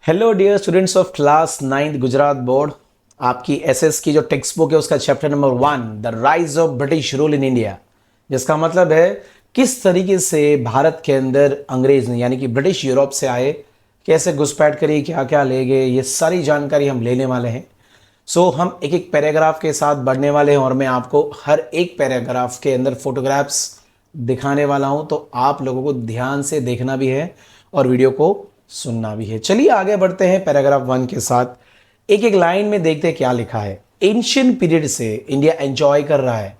Hello dear students of class 9th Gujarat board. आपकी SS की जो टेक्स्ट बुक है उसका chapter number 1 the rise of British rule in India, जिसका मतलब है किस तरीके से भारत के अंदर अंग्रेज ने यानी कि ब्रिटिश यूरोप से आए, कैसे घुसपैठ करी, क्या क्या ले गए, ये सारी जानकारी हम लेने वाले हैं। सो हम एक एक पैराग्राफ के साथ बढ़ने वाले हैं और मैं आपको हर एक पैराग्राफ के अंदर फोटोग्राफ्स दिखाने वाला हूं, तो आप लोगों को ध्यान से देखना भी है और वीडियो को सुनना भी है। चलिए आगे बढ़ते हैं पैराग्राफ 1 के साथ। एक एक लाइन में देखते हैं क्या लिखा है। एंशिएंट पीरियड से इंडिया एंजॉय कर रहा है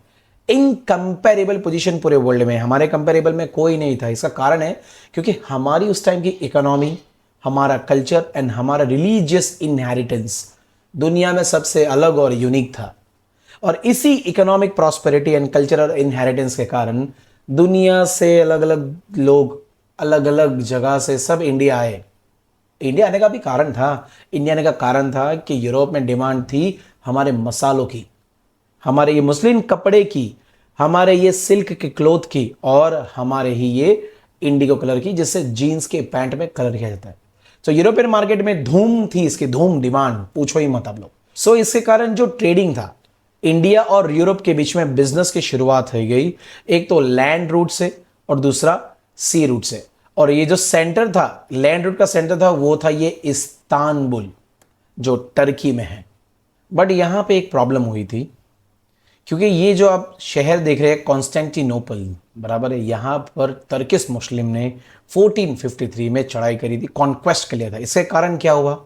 इनकंपेरेबल पोजीशन पूरे वर्ल्ड में। हमारे कंपेरेबल में कोई नहीं था। इसका कारण है क्योंकि हमारी उस टाइम की इकोनॉमी, हमारा कल्चर एंड हमारा रिलीजियस इनहेरिटेंस दुनिया में सबसे अलग और यूनिक था। और इसी economic prosperity and cultural inheritance के कारण दुनिया से अलग अलग लोग, अलग अलग जगह से सब इंडिया आए। इंडिया आने का भी कारण था। इंडिया आने का कारण था कि यूरोप में डिमांड थी हमारे मसालों की, हमारे ये मुस्लिम कपड़े की, हमारे ये सिल्क के क्लोथ की और हमारे ही ये इंडिगो कलर की, जिससे जीन्स के पैंट में कलर किया जाता है। तो यूरोपियन मार्केट में धूम थी, इसकी धूम डिमांड पूछो ही मत आप लोग। सो इसके कारण जो ट्रेडिंग था इंडिया और यूरोप के बीच में, बिजनेस की शुरुआत हो गई। एक तो लैंड रूट से और दूसरा सी रूट से। और ये जो सेंटर था, लैंड रूट का सेंटर था, वो था ये इस्तांबुल जो टर्की में है। बट यहां पे एक प्रॉब्लम हुई थी, क्योंकि ये जो आप शहर देख रहे हैं कॉन्स्टेंटिनोपल बराबर है, यहां पर तर्किश मुस्लिम ने 1453 में चढ़ाई करी थी, कॉन्क्वेस्ट कर लिया था। इसके कारण क्या हुआ,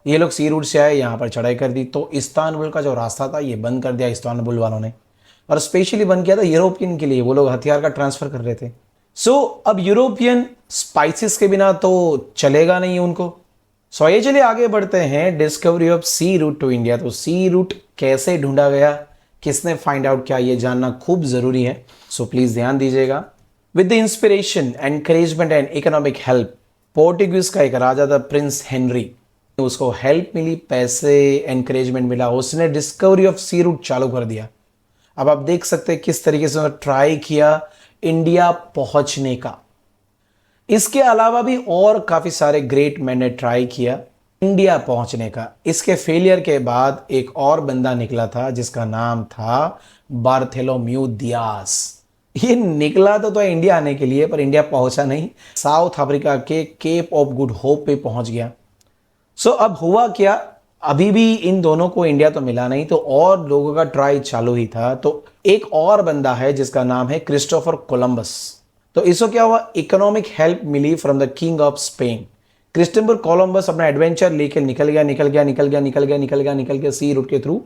ये लोग सी रूट से आए, यहां पर चढ़ाई कर दी, तो इस्तांबुल का जो रास्ता था ये बंद कर दिया इस्तांबुल वालों ने। और स्पेशली बंद किया था यूरोपियन के लिए, वो लोग हथियार का ट्रांसफर कर रहे थे। अब यूरोपियन स्पाइसेस के बिना तो चलेगा नहीं उनको। ये चलिए आगे बढ़ते हैं। Discovery of sea route to India. तो सी रूट कैसे ढूंढा गया, किसने फाइंड आउट किया, ये जानना खूब जरूरी है। प्लीज ध्यान दीजिएगा। With the inspiration, encouragement and economic help, Portuguese का एक राजा था प्रिंस हेनरी, उसको हेल्प मिली, पैसे, एनकरेजमेंट मिला, उसने डिस्कवरी ऑफ सी रूट चालू कर दिया। अब आप देख सकते हैं किस तरीके से ट्राई किया इंडिया पहुंचने का। इसके अलावा भी और काफी सारे ग्रेट मैन ने ट्राई किया इंडिया पहुंचने का। इसके फेलियर के बाद एक और बंदा निकला था जिसका नाम था बार्थोलोम्यू दियास। ये निकला तो इंडिया आने के लिए, पर इंडिया पहुंचा नहीं, साउथ अफ्रीका के केप ऑफ गुड होप पे पहुंच गया। अब हुआ क्या, अभी भी इन दोनों को इंडिया तो मिला नहीं, तो और लोगों का ट्राई चालू ही था। तो एक और बंदा है जिसका नाम है क्रिस्टोफर कोलंबस। तो इसको क्या हुआ, इकोनॉमिक हेल्प मिली from the king of Spain. Christopher Columbus अपना एडवेंचर लेकर निकल गया सी रूट के थ्रू,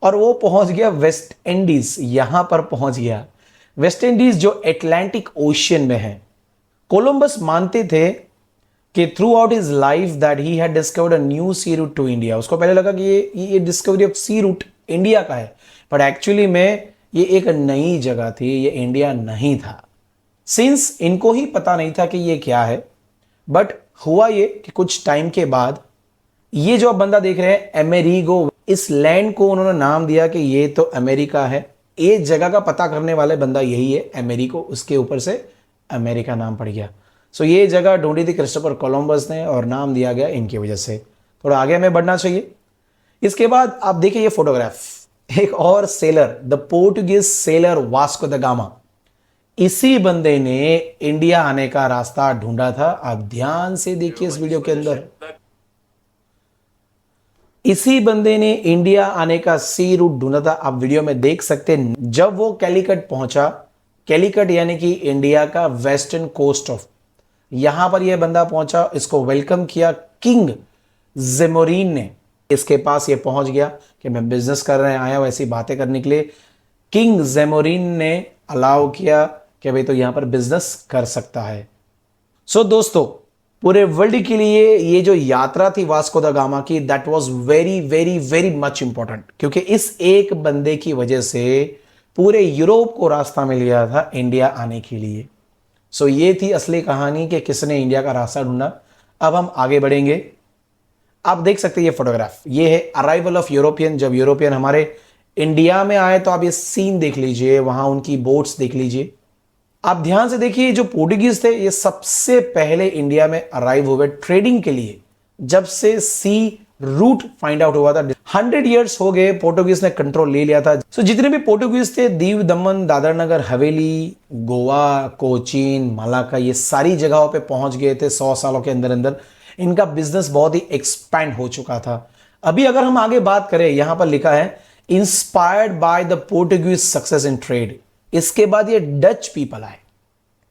और वो पहुंच गया वेस्ट इंडीज। यहां पर पहुंच गया वेस्ट इंडीज जो अटलांटिक ओशियन में है। कोलंबस मानते थे कि throughout his life that he had discovered a new sea route to India. उसको पहले लगा कि ये discovery of sea route India का है, बट एक्चुअली में ये एक नई जगह थी, ये इंडिया नहीं था। सिंस इनको ही पता नहीं था कि ये क्या है, बट हुआ ये कि कुछ टाइम के बाद ये जो बंदा देख रहे हैं अमेरिगो, इस लैंड को उन्होंने नाम दिया कि ये तो अमेरिका है। ये जगह का पता करने वाले बंदा यही है अमेरिको, उसके ऊपर से अमेरिका नाम पड़ गया। ये जगह ढूंढी थी क्रिस्टोफर कोलंबस ने और नाम दिया गया इनकी वजह से। थोड़ा आगे हमें बढ़ना चाहिए। इसके बाद आप देखिए ये फोटोग्राफ, एक और seller, the Portuguese seller Vasco the gamma. इसी बंदे ने इंडिया आने का रास्ता ढूंढा था। आप ध्यान से देखिए इस वीडियो के अंदर, इसी बंदे ने इंडिया आने का सी रूट ढूंढा था। आप वीडियो में देख सकते हैं जब वो कैलीकट पहुंचा, कैलीकट यानी कि इंडिया का वेस्टर्न कोस्ट ऑफ, यहां पर यह बंदा पहुंचा, इसको वेलकम किया किंग जेमोरिन ने। इसके पास ये पहुंच गया कि मैं बिजनेस कर रहे आया हूं, ऐसी बातें करने के लिए। किंग जेमोरिन ने अलाउ किया कि भाई तो यहां पर बिजनेस कर सकता है। दोस्तों, पूरे वर्ल्ड के लिए ये जो यात्रा थी वास्को द गामा की, that was very very very much important, क्योंकि इस एक बंदे की वजह से पूरे यूरोप को रास्ता मिल गया था इंडिया आने के लिए। ये थी असली कहानी कि किसने इंडिया का रास्ता ढूंढा। अब हम आगे बढ़ेंगे। आप देख सकते हैं ये फोटोग्राफ, ये है अराइवल ऑफ यूरोपियन। जब यूरोपियन हमारे इंडिया में आए तो आप ये सीन देख लीजिए, वहां उनकी बोट्स देख लीजिए। आप ध्यान से देखिए, जो पोर्टुगीज थे ये सबसे पहले इंडिया में अराइव हुए ट्रेडिंग के लिए। जब से सी रूट फाइंड आउट हुआ था। 100 years हो गए पोर्टुगीज ने कंट्रोल ले लिया था। सो जितने भी पोर्टुगीज थे, दीव दमन दादर नगर हवेली, गोवा, कोचीन, मलाका, ये सारी जगहों पे पहुंच गए थे 100 सालों के अंदर अंदर। इनका बिजनेस बहुत ही एक्सपैंड हो चुका था। अभी अगर हम आगे बात करें, यहां पर लिखा है inspired by the Portuguese success in trade. इसके बाद ये डच पीपल आए।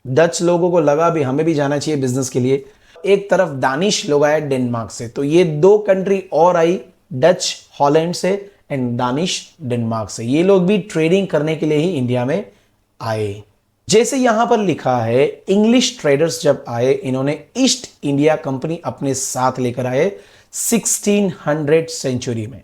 डच लोगों को लगा भी हमें भी जाना चाहिए बिजनेस के लिए। एक तरफ दानिश लोग आए डेनमार्क से, तो ये दो कंट्री और आई, डच हॉलैंड से एंड दानिश डेनमार्क से। ये लोग भी ट्रेडिंग करने के लिए ही इंडिया में आए। जैसे यहां पर लिखा है, इंग्लिश ट्रेडर्स जब आए, इन्होंने ईस्ट इंडिया कंपनी अपने साथ लेकर आए 1600 सेंचुरी में।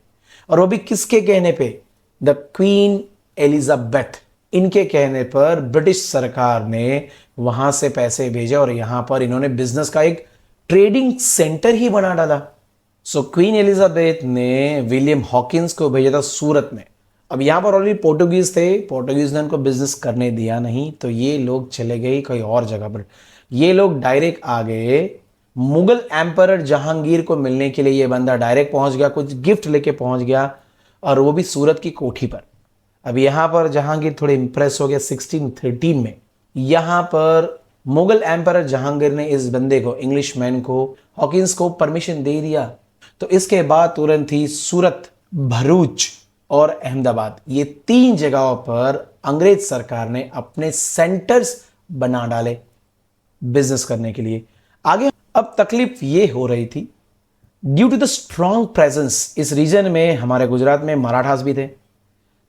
और वो भी किसके कहने पे? द क्वीन एलिजाबेथ, इनके कहने पर ब्रिटिश सरकार ने वहां से पैसे भेजे और यहां पर इन्होंने बिजनेस का एक ट्रेडिंग सेंटर ही बना डाला। सो क्वीन एलिजाबेथ ने विलियम हॉकिंस को भेजा था सूरत में। अब यहां पर ऑलरेडी पोर्टुगीज थे, पोर्टुगीज ने उनको बिजनेस करने दिया नहीं, तो ये लोग चले गए कोई और जगह पर। ये लोग डायरेक्ट आ गए मुगल एम्परर जहांगीर को मिलने के लिए। ये बंदा डायरेक्ट पहुंच गया, कुछ गिफ्ट लेके पहुंच गया, और वो भी सूरत की कोठी पर। अब यहां पर जहांगीर थोड़े इंप्रेस हो गया 1613 में। यहां पर मुगल एम्परर जहांगीर ने इस बंदे को, इंग्लिश मैन को, हॉकिंस को परमिशन दे दिया। तो इसके बाद तुरंत ही सूरत, भरूच और अहमदाबाद, ये 3 जगहों पर अंग्रेज सरकार ने अपने सेंटर्स बना डाले बिजनेस करने के लिए। आगे अब तकलीफ ये हो रही थी, due to the strong presence इस रीजन में, हमारे गुजरात में मराठास भी थे,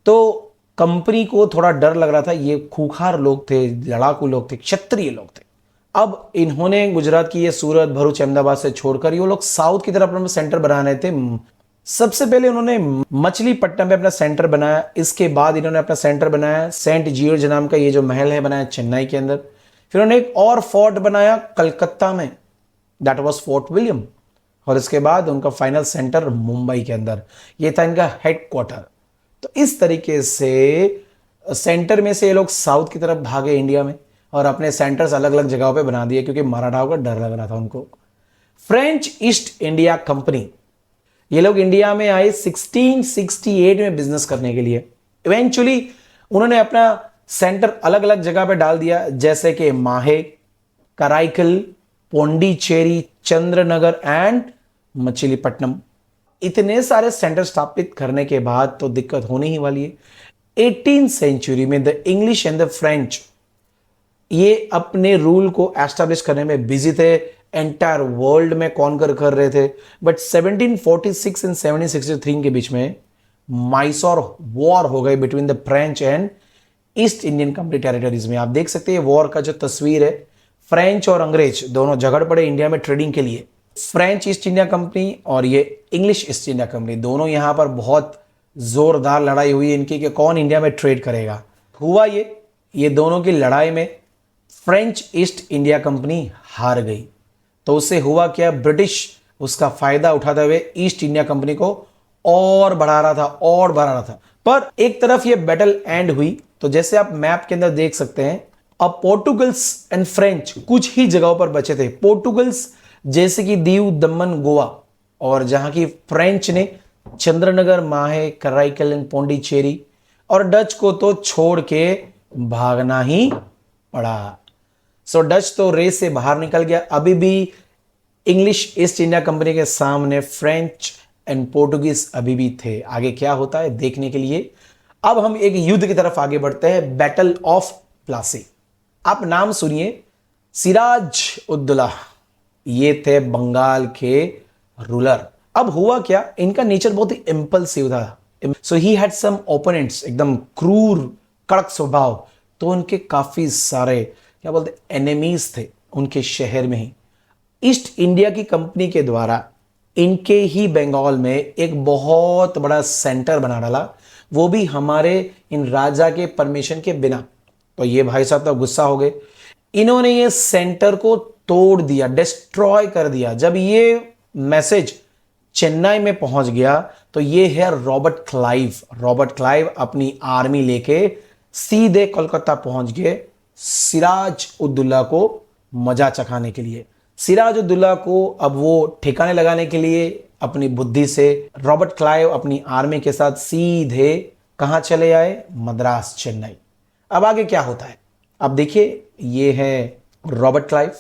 तो कंपनी को थोड़ा डर लग रहा था। ये खूंखार लोग थे, लड़ाकू लोग थे, क्षत्रिय लोग थे। अब इन्होंने गुजरात की ये सूरत, भरूच, अहमदाबाद से छोड़कर ये लोग साउथ की तरफ अपना सेंटर बना रहे थे। सबसे पहले उन्होंने मछलीपट्टनम में अपना सेंटर बनाया। इसके बाद इन्होंने अपना सेंटर बनाया सेंट जियोर्ज नाम का, ये जो महल है बनाया चेन्नई के अंदर। फिर उन्होंने एक और फोर्ट बनाया कलकत्ता में, दैट वाज फोर्ट विलियम। और इसके बाद उनका फाइनल सेंटर मुंबई के अंदर, ये था इनका हेडक्वार्टर। तो इस तरीके से सेंटर में से ये लोग साउथ की तरफ भागे इंडिया में, और अपने सेंटर्स अलग अलग जगहों पे बना दिए, क्योंकि मराठाओं का डर लग रहा था उनको। फ्रेंच ईस्ट इंडिया कंपनी, ये लोग इंडिया में आए 1668 में बिजनेस करने के लिए। इवेंचुअली उन्होंने अपना सेंटर अलग अलग जगह पे डाल दिया, जैसे कि माहे, कराईकल, पोंडीचेरी, चंद्रनगर एंड मछलीपट्टनम। इतने सारे सेंटर स्थापित करने के बाद तो दिक्कत होने ही वाली है। 18th सेंचुरी में the English and the French ये अपने रूल को एस्टैब्लिश करने में बिजी थे, एंटायर वर्ल्ड में कॉन्कर कर रहे थे। बट 1746 एंड 1763 के बीच में माइसोर वॉर हो गई between the French and east Indian company territories में। आप देख सकते हैं वॉर का जो तस्वीर है, फ्रेंच और अंग्रेज दोनों झगड़ पड़े इंडिया में ट्रेडिंग के लिए। फ्रेंच ईस्ट इंडिया कंपनी और ये इंग्लिश ईस्ट इंडिया कंपनी, दोनों यहां पर बहुत जोरदार लड़ाई हुई इनकी कि कौन इंडिया में ट्रेड करेगा। हुआ ये दोनों की लड़ाई में फ्रेंच ईस्ट इंडिया कंपनी हार गई। तो उससे हुआ क्या, ब्रिटिश उसका फायदा उठाते हुए ईस्ट इंडिया कंपनी को और बढ़ा रहा था। पर एक तरफ ये बैटल एंड हुई, तो जैसे आप मैप के अंदर देख सकते हैं, अब पोर्टुगल्स एंड फ्रेंच कुछ ही जगहों पर बचे थे। पोर्टुगल्स जैसे कि दीव दमन गोवा, और जहां की फ्रेंच ने चंद्रनगर, माहे, कराईकल एंड पोंडीचेरी, और डच को तो छोड़ के भागना ही पड़ा। सो डच तो रेस से बाहर निकल गया। अभी भी इंग्लिश ईस्ट इंडिया कंपनी के सामने फ्रेंच एंड पोर्टुगीज अभी भी थे। आगे क्या होता है देखने के लिए अब हम एक युद्ध की तरफ आगे बढ़ते हैं, बैटल ऑफ प्लासी। आप नाम सुनिए, सिराज उद्दौला, ये थे बंगाल के रूलर। अब हुआ क्या, इनका नेचर बहुत ही इंपल्सिव था। सो ही हैड सम ओपोनेंट्स, एकदम क्रूर कड़क स्वभाव। तो उनके काफी सारे क्या बोलते एनिमीज थे उनके शहर में ही। ईस्ट इंडिया की कंपनी के द्वारा इनके ही बंगाल में एक बहुत बड़ा सेंटर बना डाला, वो भी हमारे इन राजा के परमिशन के बिना। तो ये भाई साहब तो गुस्सा हो गए, इन्होंने ये सेंटर को तोड़ दिया, डिस्ट्रॉय कर दिया। जब ये मैसेज चेन्नई में पहुंच गया तो ये है रॉबर्ट क्लाइव। रॉबर्ट क्लाइव अपनी आर्मी लेके सीधे कोलकाता पहुंच गए सिराज उद्दौला को मजा चखाने के लिए। सिराजुद्दौला को अब वो ठिकाने लगाने के लिए अपनी बुद्धि से रॉबर्ट क्लाइव अपनी आर्मी के साथ सीधे कहां चले आए? मद्रास, चेन्नई। अब आगे क्या होता है अब देखिए, ये है Robert Clive.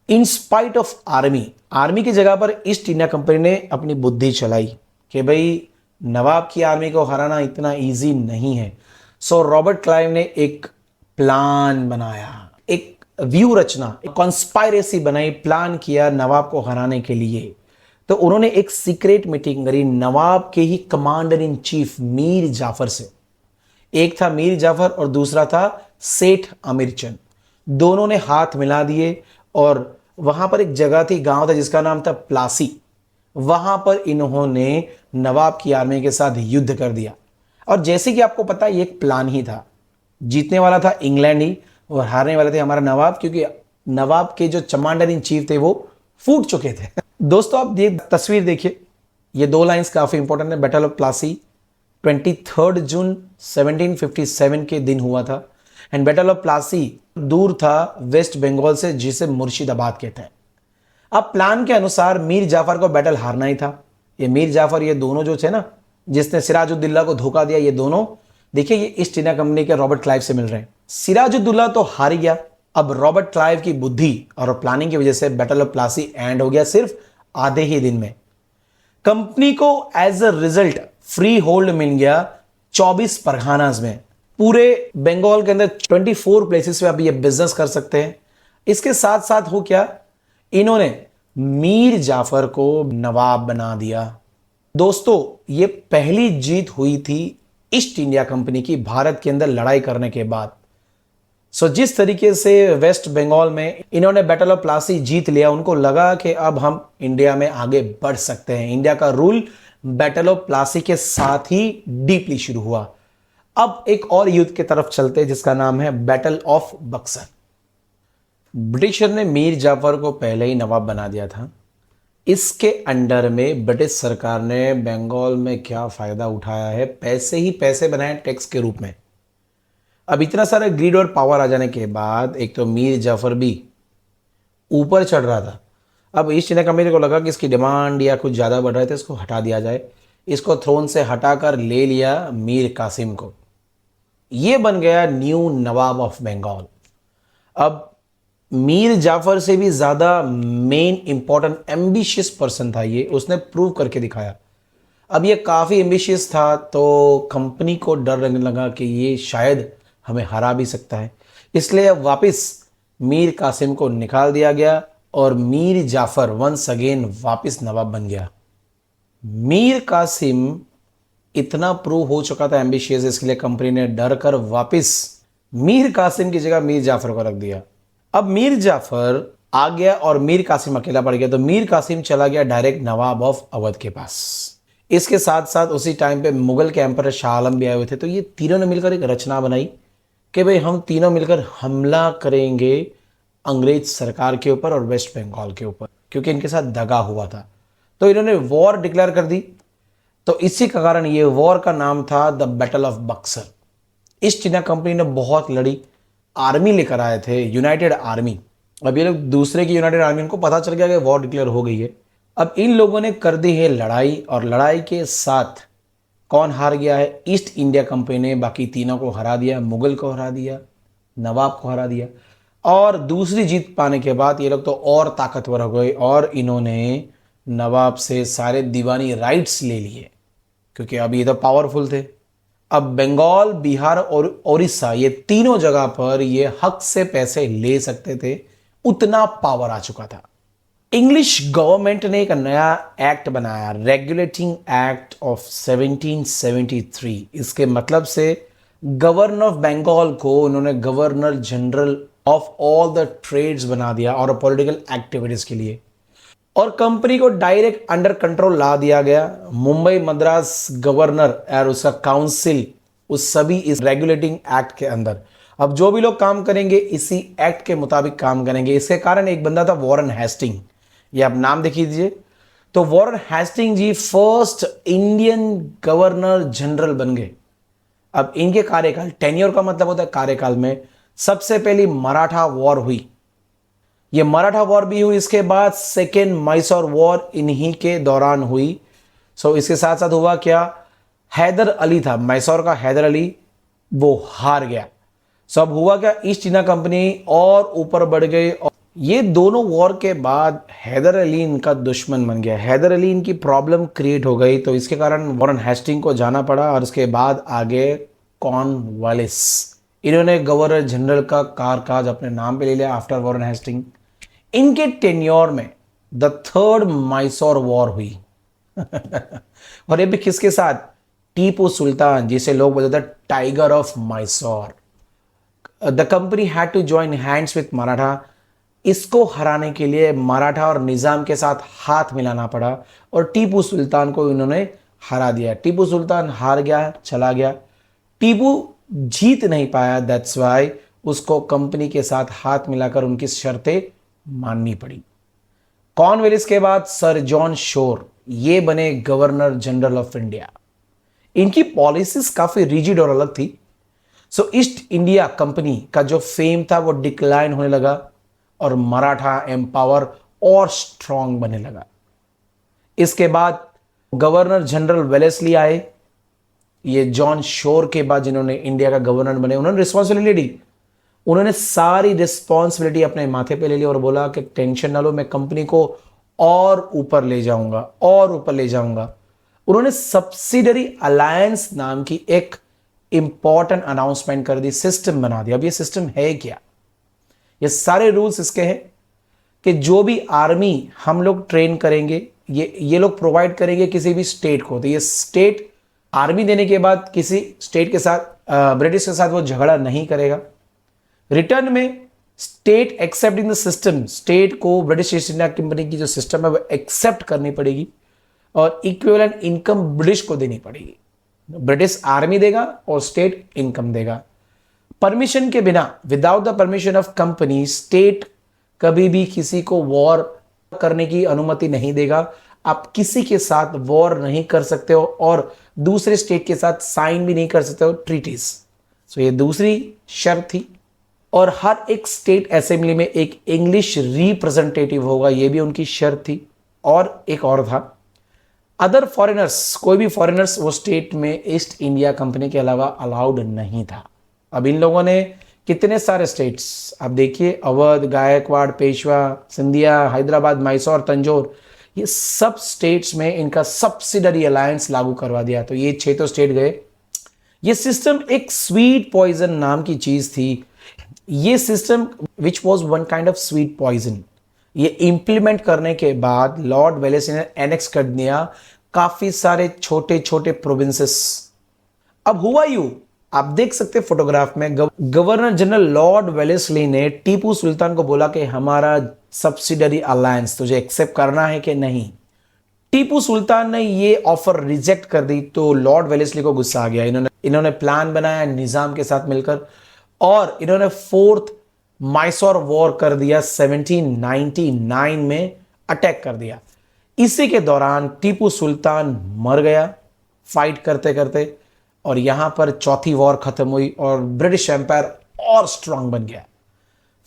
In spite of army की जगह पर ईस्ट इंडिया कंपनी ने अपनी बुद्धि चलाई कि भाई नवाब की आर्मी को हराना इतना इजी नहीं है। सो रॉबर्ट क्लाइव ने एक प्लान बनाया, एक व्यू रचना, एक कॉन्स्पायरेसी बनाई, प्लान किया नवाब को हराने के लिए। तो उन्होंने एक सीक्रेट मीटिंग करी नवाब के ही commander in chief Mir Jafar से। एक था मीर जाफर और दूसरा था सेठ आमिर चंद। दोनों ने हाथ मिला दिए और वहां पर एक जगह थी, गांव था जिसका नाम था प्लासी। वहां पर इन्होंने नवाब की आर्मी के साथ युद्ध कर दिया। और जैसे कि आपको पता है ये एक प्लान ही था, जीतने वाला था इंग्लैंड ही और हारने वाले थे हमारा नवाब, क्योंकि नवाब के जो कमांडर इन चीफ थे वो फूट चुके थे। दोस्तों आप ये तस्वीर देखिए, ये दो लाइंस काफी इंपॉर्टेंट है। बैटल ऑफ प्लासी 23 जून 1757 के दिन हुआ था। एंड बैटल ऑफ प्लासी दूर था वेस्ट बंगाल से, जिसे मुर्शिदाबाद कहते हैं। अब प्लान के अनुसार मीर जाफर को बैटल हारना ही था। ये मीर जाफर, ये दोनों जो थे ना, जिसने सिराजुद्दौला को धोखा दिया, ये दोनों देखिए ये ईस्ट इंडिया कंपनी के रॉबर्ट क्लाइव से मिल रहे हैं। सिराजुद्दौला तो हार गया। अब रॉबर्ट क्लाइव की बुद्धि और प्लानिंग की वजह से बैटल ऑफ प्लासी एंड हो गया सिर्फ आधे ही दिन में। कंपनी को as a result freehold मिल गया 24 परगनास में। पूरे बंगाल के अंदर 24 प्लेसेस पे आप ये बिजनेस कर सकते हैं। इसके साथ साथ हो क्या, इन्होंने मीर जाफर को नवाब बना दिया। दोस्तों ये पहली जीत हुई थी ईस्ट इंडिया कंपनी की भारत के अंदर लड़ाई करने के बाद। जिस तरीके से वेस्ट बंगाल में इन्होंने बैटल ऑफ प्लासी जीत लिया, उनको लगा कि अब हम इंडिया में आगे बढ़ सकते हैं। इंडिया का रूल बैटल ऑफ प्लासी के साथ ही डीपली शुरू हुआ। अब एक और युद्ध की तरफ चलते हैं जिसका नाम है बैटल ऑफ बक्सर। ब्रिटिशर ने मीर जाफर को पहले ही नवाब बना दिया था। इसके अंडर में ब्रिटिश सरकार ने बंगाल में क्या फायदा उठाया है, पैसे ही पैसे बनाए टैक्स के रूप में। अब इतना सारा ग्रीड और पावर आ जाने के बाद एक तो मीर जाफर भी ऊपर चढ़ रहा था। अब ईस्ट इंडिया कंपनी को लगा कि इसकी डिमांड या कुछ ज़्यादा बढ़ रहे थे, इसको हटा दिया जाए। इसको थ्रोन से हटाकर ले लिया मीर कासिम को। ये बन गया न्यू नवाब ऑफ बंगाल। अब मीर जाफर से भी ज़्यादा मेन इंपॉर्टेंट एम्बिशियस पर्सन था ये, उसने प्रूव करके दिखाया। अब ये काफ़ी एम्बिशियस था तो कंपनी को डर लगने लगा कि ये शायद हमें हरा भी सकता है। इसलिए अब वापस मीर कासिम को निकाल दिया गया और मीर जाफर वंस अगेन वापस नवाब बन गया। मीर कासिम इतना प्रूव हो चुका था एम्बिशियस, इसके लिए कंपनी ने डर कर वापस मीर कासिम की जगह मीर जाफर को रख दिया। अब मीर जाफर आ गया और मीर कासिम अकेला पड़ गया, तो मीर कासिम चला गया डायरेक्ट नवाब ऑफ अवध के पास। इसके साथ साथ उसी टाइम पे मुगल के एम्परर शाह आलम भी आए हुए थे। तो ये तीनों ने मिलकर एक रचना बनाई कि भाई हम तीनों मिलकर हमला करेंगे अंग्रेज सरकार के ऊपर और वेस्ट बंगाल के ऊपर, क्योंकि इनके साथ दगा हुआ था। तो इन्होंने वॉर डिक्लेयर कर दी। तो इसी का कारण ये वॉर का नाम था the battle of Buxar. East India company ने बहुत लड़ी, आर्मी लेकर आए थे, यूनाइटेड आर्मी। अब ये लोग दूसरे की यूनाइटेड आर्मी, इनको पता चल गया कि वॉर डिक्लेयर हो गई है। अब इन लोगों ने कर दी है लड़ाई, और लड़ाई के साथ कौन हार गया है? ईस्ट इंडिया कंपनी ने बाकी तीनों को हरा दिया, मुगल को हरा दिया, नवाब को हरा दिया। और दूसरी जीत पाने के बाद ये लोग तो और ताकतवर हो गए और इन्होंने नवाब से सारे दीवानी राइट्स ले लिए, क्योंकि अब ये तो पावरफुल थे। अब बंगाल, बिहार और उड़ीसा, ये तीनों जगह पर ये हक से पैसे ले सकते थे, उतना पावर आ चुका था। इंग्लिश गवर्नमेंट ने एक नया एक्ट बनाया, रेगुलेटिंग एक्ट ऑफ 1773। इसके मतलब से गवर्नर ऑफ बंगाल को उन्होंने governor general of all the trades बना दिया और पॉलिटिकल एक्टिविटीज के लिए। और कंपनी को डायरेक्ट अंडर कंट्रोल ला दिया गया। मुंबई मद्रास गवर्नर और उसका काउंसिल, उस सभी इस रेगुलेटिंग एक्ट के अंदर। अब जो भी लोग काम करेंगे इसी एक्ट के मुताबिक काम करेंगे। इसके कारण एक बंदा था वॉरेन हेस्टिंग, ये आप नाम देख लीजिए। तो वॉरेन हेस्टिंग जी फर्स्ट इंडियन गवर्नर जनरल बन गए। अब इनके कार्यकाल, टेन्योर का मतलब होता है कार्यकाल में, सबसे पहली मराठा वॉर हुई ये मराठा वॉर भी हुई, इसके बाद सेकेंड मैसूर वॉर इन्हीं के दौरान हुई। सो इसके साथ साथ हुआ क्या, हैदर अली था मैसूर का, हैदर अली वो हार गया। सो अब हुआ क्या, ईस्ट इंडिया कंपनी और ऊपर बढ़ गई और ये दोनों वॉर के बाद हैदर अली इनका दुश्मन बन गया। हैदर अली इनकी प्रॉब्लम क्रिएट हो गई, तो इसके कारण वॉरेन हेस्टिंग को जाना पड़ा और उसके बाद आगे कॉर्नवालिस, इन्होंने गवर्नर जनरल का कारकाज अपने नाम पे ले लिया आफ्टर वॉरेन हेस्टिंग। इनके टेन्योर में द थर्ड मैसूर वॉर हुई और ये भी किसके साथ, टीपू सुल्तान, जिसे लोग बोलते थे tiger of Mysore. The company had to join hands with Maratha. इसको हराने के लिए मराठा और निजाम के साथ हाथ मिलाना पड़ा और टीपू सुल्तान को इन्होंने हरा दिया। टीपू सुल्तान हार गया, चला गया, टीपू जीत नहीं पाया, दैट्स वाई उसको कंपनी के साथ हाथ मिलाकर उनकी शर्तें माननी पड़ी। कॉर्नवालिस के बाद सर जॉन शोर ये बने गवर्नर जनरल ऑफ इंडिया। इनकी पॉलिसीज काफी रिजिड और अलग थी। सो ईस्ट इंडिया कंपनी का जो फेम था वो डिक्लाइन होने लगा और मराठा एम्पावर और स्ट्रांग बनने लगा। इसके बाद गवर्नर जनरल वेलेस्ली आए। ये जॉन शोर के बाद जिन्होंने इंडिया का गवर्नर बने, उन्होंने रिस्पॉन्सिबिलिटी ली। उन्होंने सारी रिस्पॉन्सिबिलिटी अपने माथे पे ले ली और बोला कि टेंशन ना लो, मैं कंपनी को और ऊपर ले जाऊंगा और ऊपर ले जाऊंगा। उन्होंने सब्सिडरी अलायंस नाम की एक इंपॉर्टेंट अनाउंसमेंट कर दी, सिस्टम बना दिया। अब ये सिस्टम है क्या, ये सारे रूल्स इसके हैं कि जो भी आर्मी हम लोग ट्रेन करेंगे ये लोग प्रोवाइड करेंगे किसी भी स्टेट को, तो ये स्टेट आर्मी देने के बाद किसी स्टेट के साथ, ब्रिटिश के साथ वो झगड़ा नहीं करेगा। रिटर्न में state accepting the system, state को ब्रिटिश ईस्ट इंडिया कंपनी की जो सिस्टम है वो एक्सेप्ट करनी पड़ेगी और इक्विवेलेंट इनकम ब्रिटिश को देनी पड़ेगी। ब्रिटिश आर्मी देगा और स्टेट इनकम देगा। परमिशन के बिना, without the permission of company, state कभी भी किसी को वॉर करने की अनुमति नहीं देगा। आप किसी के साथ वॉर नहीं कर सकते हो और दूसरे स्टेट के साथ साइन भी नहीं कर सकते हो ट्रीटीज। सो ये दूसरी शर्त थी। और हर एक स्टेट असेंबली में एक इंग्लिश रिप्रेजेंटेटिव होगा, ये भी उनकी शर्त थी। और एक और था, अदर फॉरेनर्स, कोई भी फॉरेनर्स वो स्टेट में ईस्ट इंडिया कंपनी के अलावा अलाउड नहीं था। अब इन लोगों ने कितने सारे स्टेट्स, आप देखिए, अवध, गायकवाड़, पेशवा, सिंधिया, हैदराबाद, मैसूर, तंजौर, ये सब स्टेट्स में इनका सब्सिडरी अलायंस लागू करवा दिया। तो ये 6 तो स्टेट गए। ये सिस्टम एक स्वीट पॉइजन नाम की चीज थी। ये system which was one kind of sweet poison, ये इंप्लीमेंट करने के बाद लॉर्ड वेलेस्ली ने एनेक्स कर दिया काफी सारे छोटे छोटे प्रोविंसेस। अब हुआ यूं, आप देख सकते फोटोग्राफ में, गवर्नर जनरल लॉर्ड वेलेस्ली ने टीपू सुल्तान को बोला कि हमारा सब्सिडरी अलायंस तुझे एक्सेप्ट करना है कि नहीं। टीपू सुल्तान ने ये ऑफर रिजेक्ट कर दी तो लॉर्ड वेलेस्ली को गुस्सा आ गया। इन्होंने प्लान बनाया निजाम के साथ मिलकर और इन्होंने फोर्थ मैसूर वॉर कर दिया। 1799 में अटैक कर दिया। इसी के दौरान टीपू सुल्तान मर गया फाइट करते करते और यहां पर चौथी वॉर खत्म हुई और ब्रिटिश एम्पायर और स्ट्रांग बन गया।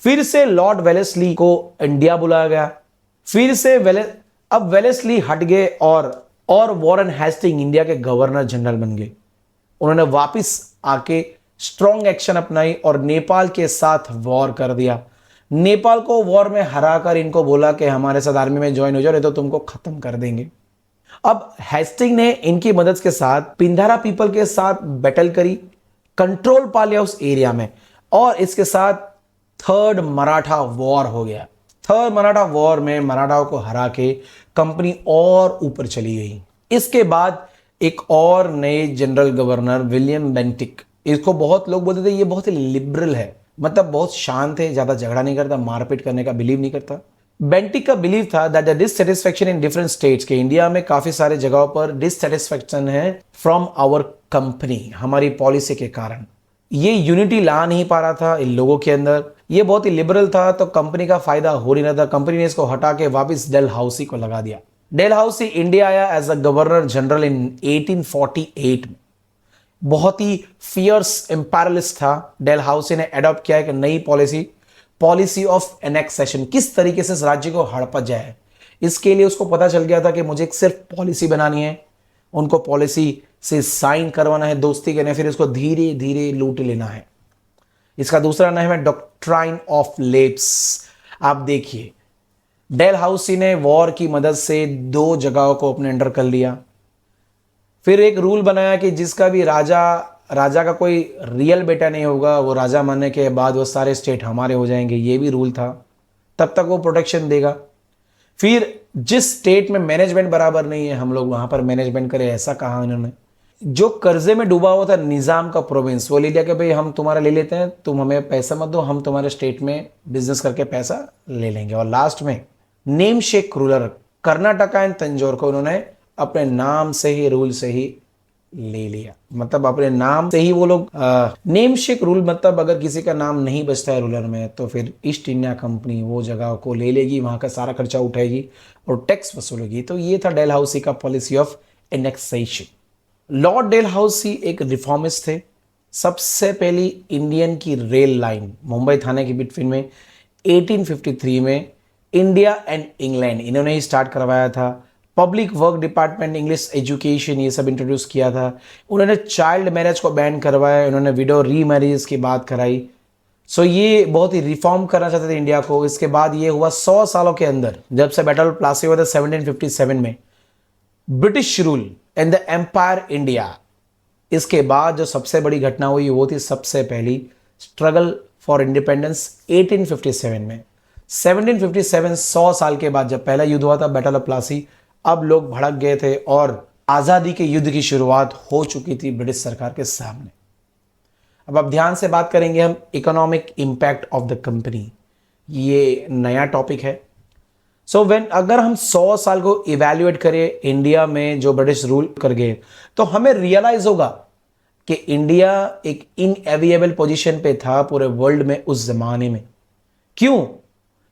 फिर से लॉर्ड वेलेस्ली को इंडिया बुलाया गया। फिर से अब वेलेस्ली हट गए और वॉरेन हेस्टिंग इंडिया के गवर्नर जनरल बन गए। उन्होंने वापस आके स्ट्रॉन्ग एक्शन अपनाई और नेपाल के साथ वॉर कर दिया। नेपाल को वॉर में हराकर इनको बोला कि हमारे साथ आर्मी में ज्वाइन हो जाओ, नहीं तो तुमको खत्म कर देंगे। अब हेस्टिंग ने इनकी मदद के साथ पिंधारा पीपल के साथ बैटल करी, कंट्रोल पा लिया उस एरिया में और इसके साथ थर्ड मराठा वॉर हो गया। थर्ड मराठा वॉर में मराठाओं को हरा के कंपनी और ऊपर चली गई। इसके बाद एक और नए जनरल गवर्नर विलियम बेंटिक, इसको बहुत लोग बोलते थे ये बहुत ही लिबरल है, मतलब बहुत शांत है, ज्यादा झगड़ा नहीं करता, मारपीट करने का बिलीव नहीं करता। बेंटिक का बिलीव था that the dissatisfaction in different states, के इंडिया में काफी सारे जगहों पर डिससैटिस्फैक्शन है फ्रॉम आवर कंपनी, हमारी पॉलिसी के कारण। ये यूनिटी ला नहीं पा रहा था इन लोगों के अंदर, ये बहुत ही लिबरल था तो कंपनी का फायदा हो नहीं रहा था। कंपनी ने इसको हटा के वापस डेलहाउसी को लगा दिया। डेलहाउसी इंडिया आया as a governor general in 1848 में। बहुत ही फियर्स इंपीरियलिस्ट था। डेलहाउसी ने अडॉप्ट किया एक नई पॉलिसी, पॉलिसी ऑफ एनेक्सेशन, किस तरीके से इस राज्य को हड़पा जाए। इसके लिए उसको पता चल गया था कि मुझे सिर्फ पॉलिसी बनानी है, उनको पॉलिसी से साइन करवाना है, दोस्ती करना है, फिर इसको धीरे धीरे लूट लेना है। इसका दूसरा नाम है डॉक्ट्राइन ऑफ लेप्स। आप देखिए, डेलहाउसी ने वॉर की मदद से 2 जगहों को अपने अंडर कर लिया। फिर एक रूल बनाया कि जिसका भी राजा का कोई रियल बेटा नहीं होगा, वो राजा बनने के बाद वो सारे स्टेट हमारे हो जाएंगे, ये भी रूल था। तब तक वो प्रोटेक्शन देगा। फिर जिस स्टेट में मैनेजमेंट बराबर नहीं है, हम लोग वहां पर मैनेजमेंट करें, ऐसा कहा इन्होंने। जो कर्जे में डूबा हुआ था निजाम का प्रोविंस, वो ले लिया कि भाई हम तुम्हारा ले लेते हैं, तुम हमें पैसा मत दो, हम तुम्हारे स्टेट में बिजनेस करके पैसा ले लेंगे। और लास्ट में name shake ruler Karnataka and Tanjore को उन्होंने अपने नाम से ही, रूल से ही ले लिया। मतलब अपने नाम से ही वो लोग नेम शेक रूल, मतलब अगर किसी का नाम नहीं बचता है रूलर में, तो फिर ईस्ट इंडिया कंपनी वो जगह को ले लेगी, वहां का सारा खर्चा उठाएगी और टैक्स वसूलेगी। तो ये था डेलहाउसी का policy of annexation. Lord Dalhousie एक रिफॉर्मिस्ट थे। सबसे पहली इंडियन की रेल लाइन मुंबई थाने के बिटवीन में 1853 में इंडिया एंड इंग्लैंड इन्होंने ही स्टार्ट करवाया था। Public work department, English education, ये सब इंट्रोड्यूस किया था। उन्होंने चाइल्ड मैरिज को बैन करवाया, उन्होंने विडो री मैरिज की बात कराई। सो ये बहुत ही रिफॉर्म करना चाहते थे इंडिया को। इसके बाद ये हुआ 100 सालों के अंदर, जब से बैटल ऑफ प्लासी हुआ था 1757 में, British rule and the empire India. इसके बाद जो सबसे बड़ी घटना हुई वो थी सबसे पहली स्ट्रगल फॉर इंडिपेंडेंस 1857 में। 1757 100 साल के बाद जब पहला युद्ध हुआ था बैटल ऑफ प्लासी, अब लोग भड़क गए थे और आजादी के युद्ध की शुरुआत हो चुकी थी ब्रिटिश सरकार के सामने। अब ध्यान से बात करेंगे हम economic impact of the company, ये नया टॉपिक है। सो अगर हम 100 साल को इवैल्यूएट करें इंडिया में जो ब्रिटिश रूल कर गए, तो हमें रियलाइज होगा कि इंडिया एक इनएविएबल पोजीशन पे था पूरे वर्ल्ड में उस जमाने में। क्यों?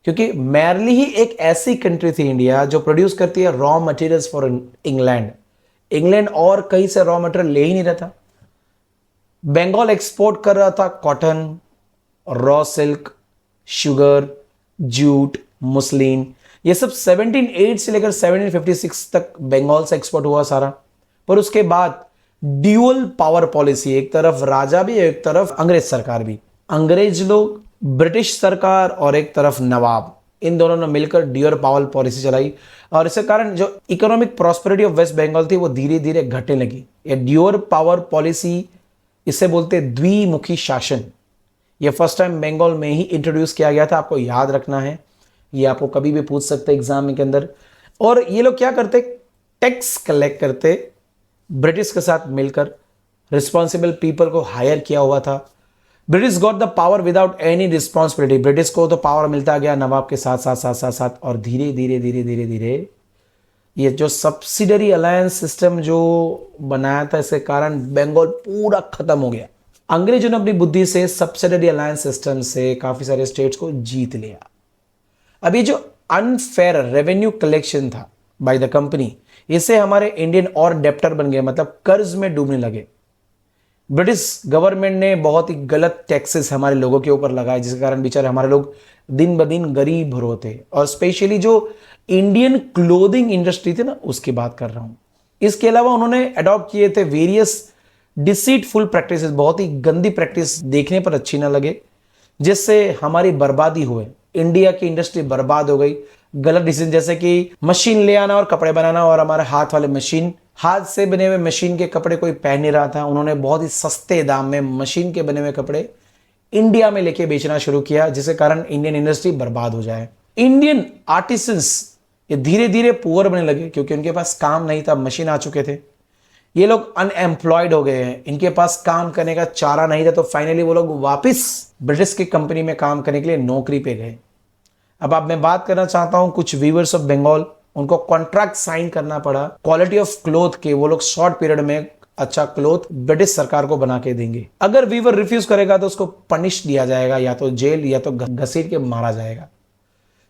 क्योंकि मैरली ही एक ऐसी कंट्री थी इंडिया जो प्रोड्यूस करती है रॉ मटेरियल्स फॉर इंग्लैंड और कहीं से रॉ मटेरियल ले ही नहीं रहा था। बंगाल एक्सपोर्ट कर रहा था cotton, raw silk, sugar, jute, muslin, ये सब 1708 से लेकर 1756 तक बंगाल से एक्सपोर्ट हुआ सारा। पर उसके बाद ड्यूअल पावर पॉलिसी, एक तरफ राजा भी एक तरफ अंग्रेज सरकार भी, अंग्रेज लोग, ब्रिटिश सरकार और एक तरफ नवाब, इन दोनों ने मिलकर ड्यूअल पावर पॉलिसी चलाई। और इसके कारण जो economic prosperity of West Bengal थी वो धीरे धीरे घटने लगी। ये ड्यूअल पावर पॉलिसी, इसे बोलते द्विमुखी शासन। ये फर्स्ट टाइम बंगाल में ही इंट्रोड्यूस किया गया था, आपको याद रखना है, ये आपको कभी भी पूछ सकते एग्जाम के अंदर। और ये लोग क्या करते, टैक्स कलेक्ट करते ब्रिटिश के साथ मिलकर, रिस्पॉन्सिबल पीपल को हायर किया हुआ था। British got the power without any responsibility, British को तो पावर मिलता गया नवाब के साथ साथ साथ साथ साथ और धीरे धीरे धीरे धीरे धीरे ये जो सब्सिडरी अलायंस सिस्टम जो बनाया था, इसके कारण बंगाल पूरा खत्म हो गया। अंग्रेजों ने अपनी बुद्धि से सब्सिडरी अलायंस सिस्टम से काफी सारे स्टेट्स को जीत लिया। अब ये जो अनफेयर रेवेन्यू कलेक्शन था बाय द कंपनी, इससे हमारे इंडियन और डेप्टर बन गए, मतलब कर्ज में डूबने लगे। ब्रिटिश गवर्नमेंट ने बहुत ही गलत टैक्सेस हमारे लोगों के ऊपर लगाए, जिसके कारण बेचारे हमारे लोग दिन ब दिन गरीब होते। और स्पेशली जो इंडियन क्लोथिंग इंडस्ट्री थी ना, उसकी बात कर रहा हूं। इसके अलावा उन्होंने अडॉप्ट किए थे वेरियस डिसीटफुल प्रैक्टिसेस, बहुत ही गंदी प्रैक्टिस, देखने पर अच्छी ना लगे, जिससे हमारी बर्बादी हुए, इंडिया की इंडस्ट्री बर्बाद हो गई। गलत डिसीजन, जैसे कि मशीन ले आना और कपड़े बनाना, और हमारे हाथ वाले मशीन, हाथ से बने हुए मशीन के कपड़े कोई पहन नहीं रहा था। उन्होंने बहुत ही सस्ते दाम में मशीन के बने हुए कपड़े इंडिया में लेके बेचना शुरू किया, जिसके कारण इंडियन इंडस्ट्री बर्बाद हो जाए। इंडियन आर्टिसंस ये धीरे धीरे पुअर बनने लगे, क्योंकि उनके पास काम नहीं था, मशीन आ चुके थे। ये लोग अनएम्प्लॉयड हो गए हैं, इनके पास काम करने का चारा नहीं था। तो फाइनली वो लोग वापस ब्रिटिश की कंपनी में काम करने के लिए नौकरी पे गए। अब मैं बात करना चाहता हूं कुछ वीवर्स ऑफ बंगाल, उनको कॉन्ट्रैक्ट साइन करना पड़ा क्वालिटी ऑफ क्लोथ के, वो लोग शॉर्ट पीरियड में अच्छा क्लोथ ब्रिटिश सरकार को बना के देंगे। अगर वीवर रिफ्यूज करेगा तो उसको पनिश दिया जाएगा, या तो जेल या तो घसीट के मारा जाएगा।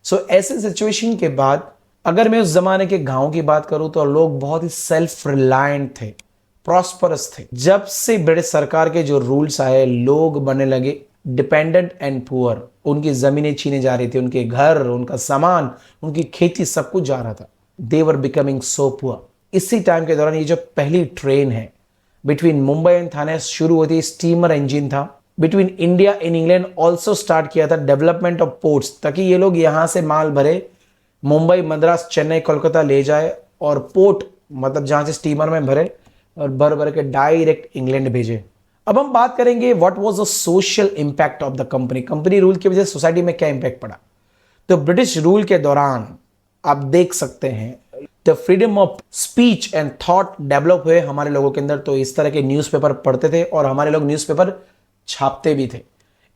सो ऐसे सिचुएशन के बाद अगर मैं उस जमाने के गांव की बात करूं तो लोग बहुत ही सेल्फ रिलायंट थे, प्रॉस्परस थे। जब से ब्रिटिश सरकार के जो रूल्स आए, लोग बनने लगे डिपेंडेंट एंड पुअर, उनकी ज़मीनें छीने जा रही थी, उनके घर, उनका सामान, उनकी खेती, सब कुछ जा रहा था। दे वर बिकमिंग सो पुअर। इसी टाइम के दौरान ये जो पहली ट्रेन है बिटवीन मुंबई एंड थाने शुरू होती, स्टीमर इंजन था। Between India and England also start किया था डेवलपमेंट ऑफ पोर्ट्स, ताकि ये लोग यहां से माल भरे मुंबई, मद्रास, चेन्नई, कोलकाता ले जाए और पोर्ट मतलब जहां से स्टीमर में भरे और भर भर के डायरेक्ट इंग्लैंड भेजे। अब हम बात करेंगे what was the social impact of the company. Company rule की वजह से सोसाइटी में क्या इंपैक्ट पड़ा। तो ब्रिटिश रूल के दौरान आप देख सकते हैं the freedom of speech and thought develop हुए हमारे लोगों के अंदर। तो इस तरह के न्यूज़पेपर पढ़ते थे और हमारे लोग न्यूज़पेपर छापते भी थे।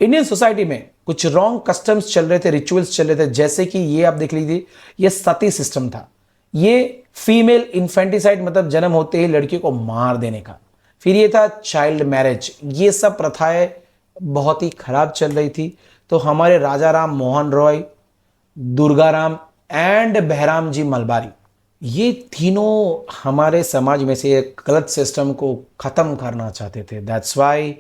इंडियन सोसाइटी में कुछ रॉन्ग कस्टम्स चल रहे थे, रिचुअल्स चल रहे थे, जैसे कि ये आप देख लीजिए, ये सती सिस्टम था। ये फीमेल इन्फेंटिसाइड मतलब जन्म होते ही लड़की को मार देने का। फिर ये था चाइल्ड मैरिज। ये सब प्रथाएं बहुत ही खराब चल रही थी। तो हमारे राजा राम मोहन रॉय, दुर्गा राम एंड बहराम जी मलबारी, ये तीनों हमारे समाज में से एक गलत सिस्टम को खत्म करना चाहते थे। That's why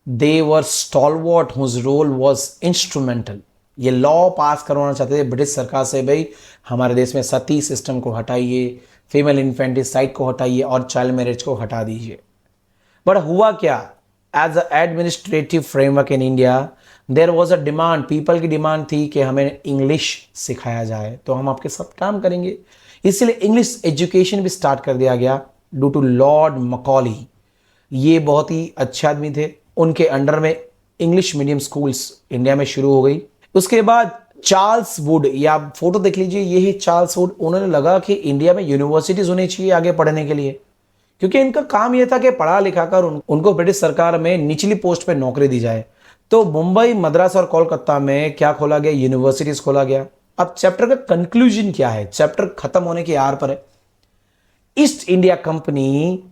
they were stalwart whose role was instrumental. ये लॉ पास करवाना चाहते थे ब्रिटिश सरकार से, भाई हमारे देश में सती सिस्टम को हटाइए, फीमेल इन्फेंटिसाइड को हटाइए और चाइल्ड मैरिज को हटा दीजिए। बट हुआ क्या, as a administrative framework in India there was a demand, people की डिमांड थी कि हमें इंग्लिश सिखाया जाए तो हम आपके साथ काम करेंगे। इसलिए इंग्लिश एजुकेशन भी स्टार्ट कर दिया गया ड्यू टू लॉर्ड मकॉली। ये बहुत ही अच्छे आदमी थे, उनके अंडर में इंग्लिश मीडियम स्कूल्स इंडिया में शुरू हो गई। उसके बाद चार्ल्स वुड, या आप फोटो देख लीजिए, यही चार्ल्स वुड, उन्होंने लगा कि इंडिया में यूनिवर्सिटीज होनी चाहिए आगे पढ़ने के लिए, क्योंकि इनका काम यह था कि पढ़ा लिखा कर उनको ब्रिटिश सरकार में निचली पोस्ट पे नौकरी दी जाए। तो मुंबई, मद्रास और कोलकाता में क्या खोला गया, यूनिवर्सिटीज खोला गया। अब चैप्टर का कंक्लूजन क्या है, चैप्टर खत्म होने की आर पर है। East India Company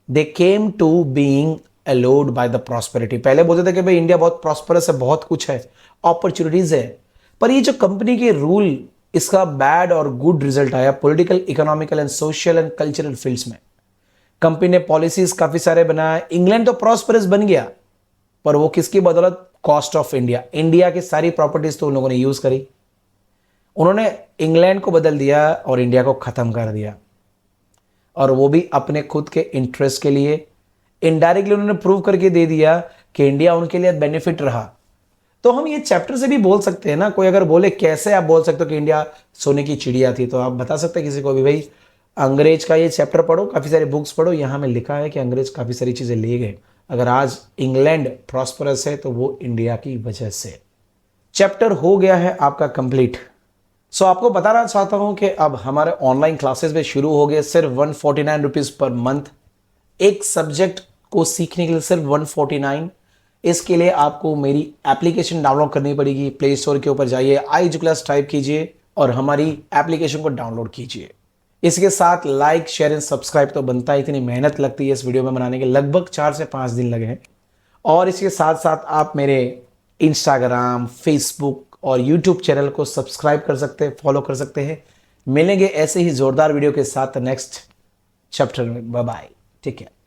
they came to being allowed by the prosperity. पहले बोलते थे कि भाई इंडिया बहुत प्रॉस्परस है, बहुत कुछ है, अपॉर्चुनिटीज है, पर ये जो कंपनी के रूल, इसका बैड और गुड रिजल्ट आया political, economical and social and cultural fields में। कंपनी ने पॉलिसीज काफी सारे बनाए। इंग्लैंड तो प्रॉस्परस बन गया, पर वो किसकी बदौलत, कॉस्ट ऑफ इंडिया। इंडिया की सारी प्रॉपर्टीज तो उन लोगों ने यूज करी। उन्होंने इंग्लैंड को बदल दिया और इंडिया को खत्म कर दिया, और वो भी अपने खुद के इंटरेस्ट के लिए। इनडायरेक्टली उन्होंने प्रूव करके दे दिया कि इंडिया उनके लिए बेनिफिट रहा। तो हम ये चैप्टर से भी बोल सकते हैं ना, कोई अगर बोले कैसे आप बोल सकते हो कि इंडिया सोने की चिड़िया थी, तो आप बता सकते हैं किसी को भी, भाई अंग्रेज का ये चैप्टर पढ़ो, काफी सारे बुक्स पढ़ो, यहां में लिखा है कि अंग्रेज काफी सारी चीजें ले गए। अगर आज इंग्लैंड प्रॉस्परस है तो वो इंडिया की वजह से। चैप्टर हो गया है आपका कंप्लीट। सो आपको बताना चाहता हूं कि अब हमारे ऑनलाइन क्लासेस भी शुरू हो गए, सिर्फ 149 रुपीज पर मंथ। एक सब्जेक्ट को सीखने के लिए सिर्फ 149। इसके लिए आपको मेरी एप्लीकेशन डाउनलोड करनी पड़ेगी। प्ले स्टोर के ऊपर जाइए, iEduClass टाइप कीजिए और हमारी एप्लीकेशन को डाउनलोड कीजिए। इसके साथ लाइक, शेयर एंड सब्सक्राइब तो बनता है, इतनी मेहनत लगती है इस वीडियो में बनाने के, लगभग 4 से 5 दिन लगे हैं। और इसके साथ साथ आप मेरे इंस्टाग्राम, फेसबुक और यूट्यूब चैनल को सब्सक्राइब कर सकते हैं, फॉलो कर सकते हैं। मिलेंगे ऐसे ही जोरदार वीडियो के साथ नेक्स्ट चैप्टर में। Bye bye, take care.